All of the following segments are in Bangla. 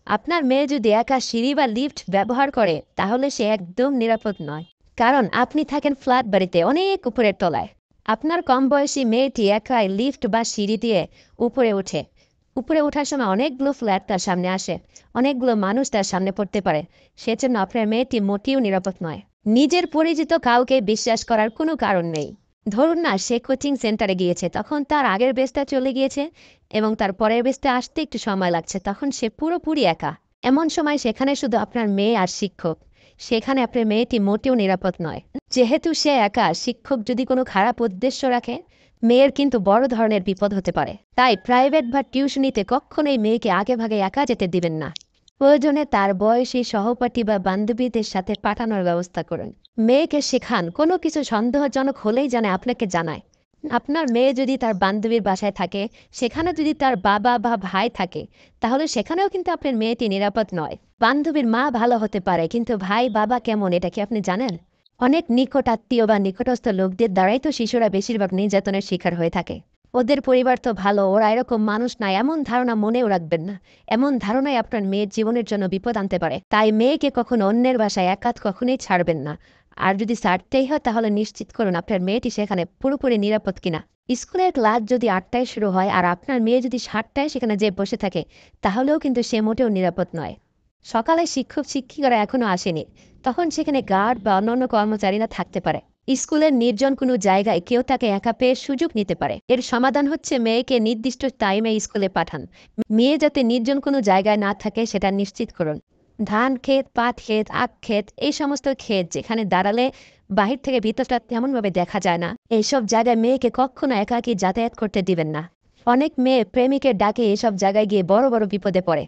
আপনার মেয়ে যদি একা সিঁড়ি বা লিফট ব্যবহার করে তাহলে সে একদম নিরাপদ নয়। কারণ আপনি থাকেন ফ্ল্যাট বাড়িতে অনেক উপরের তলায়। আপনার কম বয়সী মেয়েটি একাই লিফট বা সিঁড়ি দিয়ে উপরে ওঠে। উপরে ওঠার সময় অনেকগুলো ফ্ল্যাট তার সামনে আসে, অনেকগুলো মানুষ তার সামনে পড়তে পারে। সেজন্য আপনার মেয়েটি মোটেও নিরাপদ নয়। নিজের পরিচিত কাউকে বিশ্বাস করার কোনো কারণ নেই। ধরুন না, সে কোচিং সেন্টারে গিয়েছে, তখন তার আগের বেচটা চলে গিয়েছে এবং তার পরের বেচটা আসতে একটু সময় লাগছে, তখন সে পুরোপুরি একা। এমন সময় সেখানে শুধু আপনার মেয়ে আর শিক্ষক। সেখানে আপনার মেয়েটি মোটেও নিরাপদ নয়। যেহেতু সে একা, শিক্ষক যদি কোনো খারাপ উদ্দেশ্য রাখে, মেয়ের কিন্তু বড় ধরনের বিপদ হতে পারে। তাই প্রাইভেট বা টিউশনিতে কখনোই মেয়েকে আগে ভাগে একা যেতে দিবেন না। প্রয়োজনে তার বয়সী সহপাঠী বা বান্ধবীদের সাথে পাঠানোর ব্যবস্থা করুন। মেয়েকে শেখান কোনো কিছু সন্দেহজনক হলেই যেন আপনাকে জানায়। আপনার মেয়ে যদি তার বান্ধবীর বাসায় থাকে, সেখানে যদি তার বাবা বা ভাই থাকে, তাহলে সেখানেও কিন্তু আপনার মেয়েটি নিরাপদ নয়। বান্ধবীর মা ভালো হতে পারে, কিন্তু ভাই বাবা কেমন এটা কি আপনি জানেন? অনেক নিকট আত্মীয় বা নিকটস্থ লোকদের দ্বারাই তো শিশুরা বেশিরভাগ নির্যাতনের শিকার হয়ে থাকে। ওদের পরিবার তো ভালো, ওরা এরকম মানুষ না, এমন ধারণা মনেও রাখবেন না। এমন ধারণাই আপনার মেয়ের জীবনের জন্য বিপদ আনতে পারে। তাই মেয়েকে কখনো অন্যের বাসায় একাত কখনোই ছাড়বেন না। আর যদি ছাড়তেই হয় তাহলে নিশ্চিত করুন আপনার মেয়েটি সেখানে পুরোপুরি নিরাপদ কিনা। স্কুলের ক্লাস যদি ৮টায় শুরু হয় আর আপনার মেয়ে যদি ৭টায় সেখানে যেয়ে বসে থাকে, তাহলেও কিন্তু সে মোটেও নিরাপদ নয়। সকালে শিক্ষক শিক্ষিকারা এখনো আসেনি, তখন সেখানে গার্ড বা অন্যান্য কর্মচারীরা থাকতে পারে। স্কুলের নির্জন কোনো জায়গায় কেউ তাকে একা পেয়ে সুযোগ নিতে পারে। এর সমাধান হচ্ছে মেয়েকে নির্দিষ্ট টাইমে স্কুলে পাঠান। মেয়ে যাতে নির্জন কোনো জায়গায় না থাকে সেটা নিশ্চিত করুন। ধান ক্ষেত, পাট ক্ষেত, আখ ক্ষেত, এই সমস্ত ক্ষেত যেখানে দাঁড়ালে বাহির থেকে ভিতরটা তেমনভাবে দেখা যায় না, এইসব জায়গায় মেয়েকে কখনো একাকী যাতায়াত করতে দিবেন না। অনেক মেয়ে প্রেমিকের ডাকে এসব জায়গায় গিয়ে বড় বড় বিপদে পড়ে।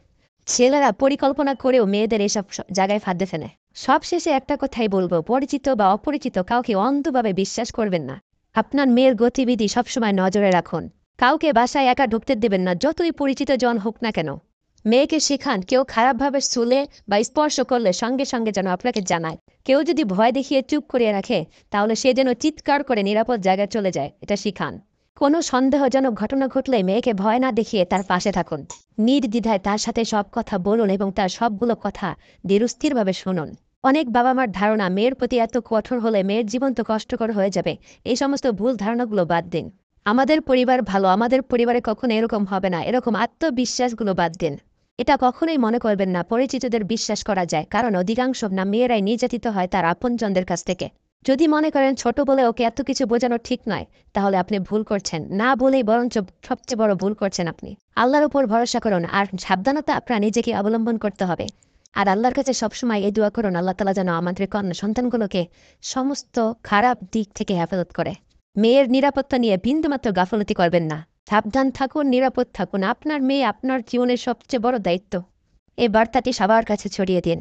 ছেলেরা পরিকল্পনা করেও মেয়েদের এসব জায়গায় ফাঁদে ফেলে। সবশেষে একটা কথাই বলবো, পরিচিত বা অপরিচিত কাউকে অন্ধভাবে বিশ্বাস করবেন না। আপনার মেয়ের গতিবিধি সবসময় নজরে রাখুন। কাউকে বাসায় একা ঢুকতে দেবেন না, যতই পরিচিত জন হোক না কেন। মেয়েকে শেখান কেউ খারাপভাবে ছুঁলে বা স্পর্শ করলে সঙ্গে সঙ্গে যেন আপনাকে জানায়। কেউ যদি ভয় দেখিয়ে চুপ করিয়ে রাখে, তাহলে সে যেন চিৎকার করে নিরাপদ জায়গায় চলে যায়, এটা শিখান। কোনো সন্দেহজনক ঘটনা ঘটলে মেয়েকে ভয় না দেখিয়ে তার পাশে থাকুন। নির্দ্বিধায় তার সাথে সব কথা বলুন এবং তার সবগুলো কথা ধীরস্থিরভাবে শুনুন। অনেক বাবা মার ধারণা মেয়ের প্রতি এত কঠোর হলে মেয়ের জীবন তো কষ্টকর হয়ে যাবে। এই সমস্ত ভুল ধারণাগুলো বাদ দিন। আমাদের পরিবার ভালো, আমাদের পরিবারে কখনো এরকম হবে না, এরকম আত্মবিশ্বাসগুলো বাদ দিন। এটা কখনোই মনে করবেন না পরিচিতদের বিশ্বাস করা যায়, কারণ অধিকাংশ না মেয়েরাই নির্যাতিত হয় তার আপনজনদের কাছ থেকে। যদি মনে করেন ছোট বলে ওকে এত কিছু বোঝানো ঠিক নয়, তাহলে আপনি ভুল করছেন। না বলেই বরঞ্চ সবচেয়ে বড় ভুল করছেন আপনি। আল্লাহর উপর ভরসা করুন আর সাবধানতা আপনার নিজেকে অবলম্বন করতে হবে। আর আল্লাহর কাছে সবসময় এই দোয়া করুন, আল্লাহ তাআলা যেন আমাদের কন্যা সন্তানগুলোকে সমস্ত খারাপ দিক থেকে হেফাজত করে। মেয়ের নিরাপত্তা নিয়ে বিন্দুমাত্র গাফলতি করবেন না। সাবধান থাকুন, নিরাপদ থাকুন। আপনার মেয়ে আপনার জীবনের সবচেয়ে বড় দায়িত্ব। এই বার্তাটি সবার কাছে ছড়িয়ে দিন।